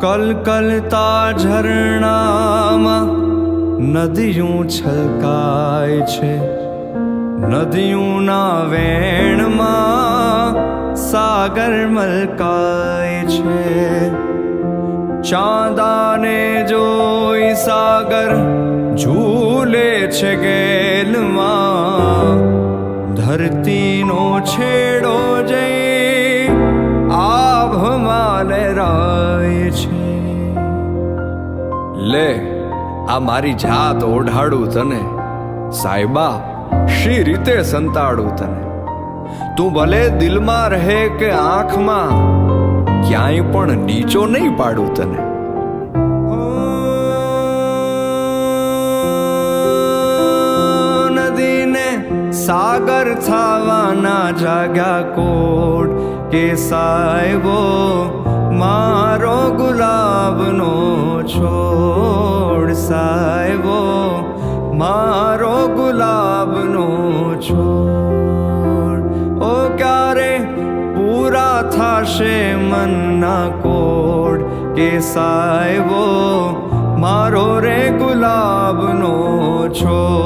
કલકલતા ઝરણામાં નદીયું છલકાય છે, નદીઓના વેણમાં સાગર મલકાય છે. ચાંદાને જોઈ સાગર ઝૂલે છે ગેલમાં, ધરતીનો છેડો જઈ આભમાં લહેરાય છે. લે આ મારી જાત ઓઢાડું તને, સાહેબા શી રીતે સંતાડું તને. તું ભલે દિલમાં રહે કે આંખમાં, ક્યાંય પણ નીચો નહીં પાડું તને. નદીને સાગર થવાના જાગ્યા કોડ કે સાહેબો મારો ગુલાબનો છોડ, સાહેબો મારો ગુલાબનો છોડ. ઓ ક્યારે પૂરા થાશે મનના કોડ કે સાહેબો મારો રે ગુલાબનો છોડ.